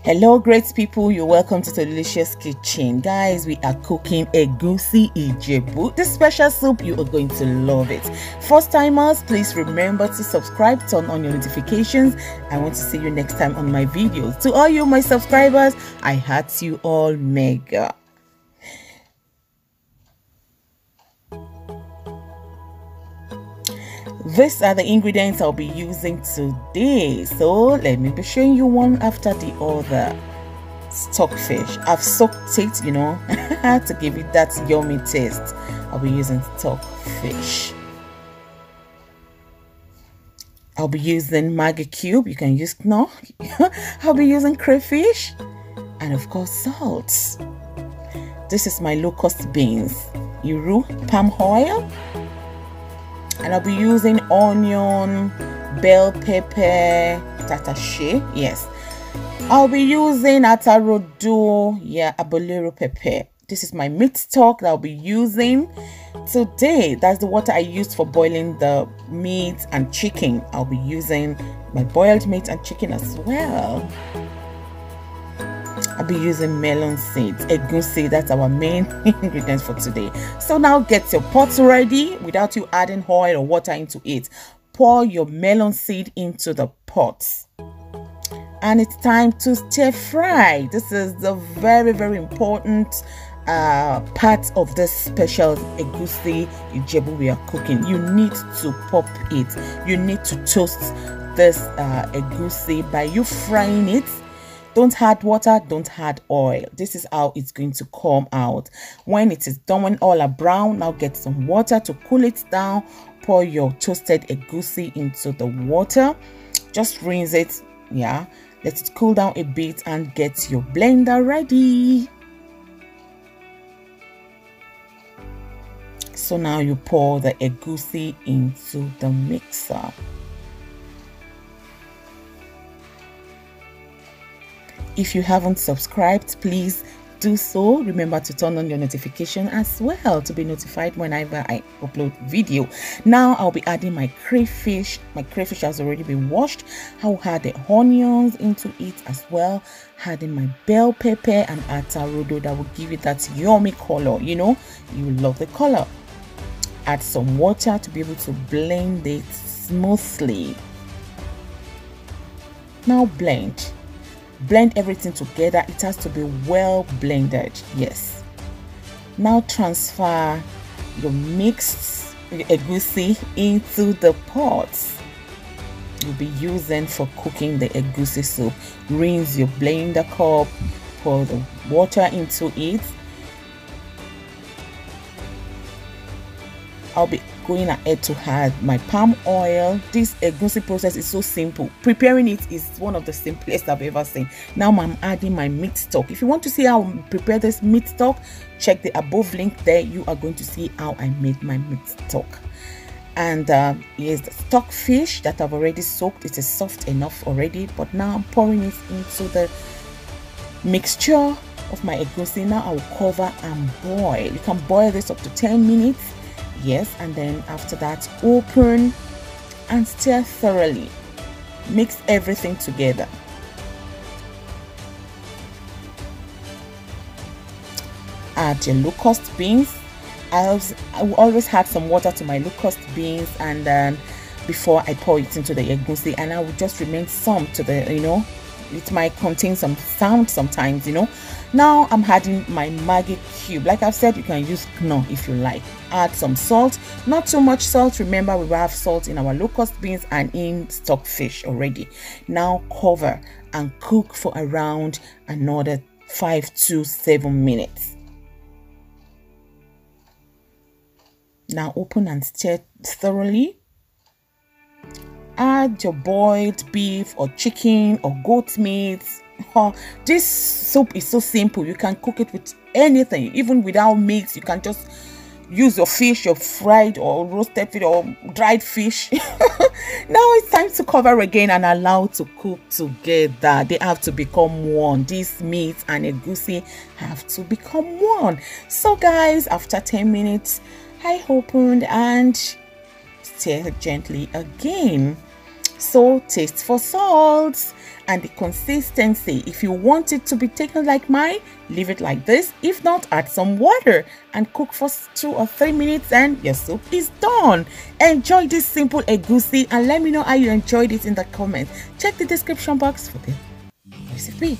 Hello great people, you're welcome to Tolulicious Kitchen. Guys, we are cooking Egusi Ijebu, this special soup. You are going to love it. First timers, please remember to subscribe, turn on your notifications. I want to see you next time on my videos. To all you my subscribers, I heart you all mega. These are the ingredients I'll be using today. So let me be showing you one after the other. Stockfish. I've soaked it, to give it that yummy taste. I'll be using stockfish. I'll be using Maggi cube. You can use Knorr. I'll be using crayfish. And of course, salt. This is my locust beans. Iru palm oil. And I'll be using onion, bell pepper, tatashe. Yes, I'll be using Rodo, abolero pepper. This is my meat stock that I'll be using today. That's the water I used for boiling the meat and chicken. I'll be using my boiled meat and chicken as well. I'll be using melon seeds, egusi. That's our main ingredients for today. So now get your pots ready without you adding oil or water into it. Pour your melon seed into the pot. And it's time to stir fry. This is the very important part of this special Egusi Ijebu we are cooking. You need to pop it. You need to toast this egusi by you frying it. Don't add water, don't add oil. This is how it's going to come out. When it is done, when all are brown, now get some water to cool it down. Pour your toasted egusi into the water. Just rinse it, let it cool down a bit and get your blender ready. So now you pour the egusi into the mixer. If you haven't subscribed, please do so. Remember to turn on your notification as well to be notified whenever I upload video. Now I'll be adding my crayfish. My crayfish has already been washed. I'll add the onions into it as well. Adding my bell pepper and Rodo that will give it that yummy color. You will love the color. Add some water to be able to blend it smoothly. Now blend everything together. It has to be well blended. Yes. Now transfer your mixed egusi into the pots you'll be using for cooking the egusi soup. Rinse your blender cup, pour the water into it. I'll be going ahead to add my palm oil. This egusi process is so simple. Preparing it is one of the simplest I've ever seen. Now I'm adding my meat stock. If you want to see how I prepare this meat stock, check the above link there. You are going to see how I made my meat stock. And here's the stockfish that I've already soaked. It is soft enough already, but now I'm pouring it into the mixture of my egusi. Now I will cover and boil. You can boil this up to 10 minutes. Yes, and then after that, open and stir thoroughly. Mix everything together. Add your locust beans. I always add some water to my locust beans, and then before I pour it into the egusi, and I will just remain some to the, it might contain some sound sometimes, Now I'm adding my Maggi cube. Like I've said, you can use Knorr if you like. Add some salt, not too much salt. Remember, we have salt in our locust beans and in stockfish already. Now cover and cook for around another 5 to 7 minutes. Now open and stir thoroughly. Add your boiled beef or chicken or goat meat. This soup is so simple. You can cook it with anything, even without meat. You can just use your fish, your fried or roasted fish or dried fish. Now it's time to cover again and allow to cook together. They have to become one. This meat and egusi have to become one. So guys, after 10 minutes, I opened and stir gently again. So taste for salt and the consistency. If you want it to be taken like mine, leave it like this. If not, add some water and cook for 2 or 3 minutes and your soup is done. Enjoy this simple egusi and let me know how you enjoyed it in the comments. Check the description box for the recipe.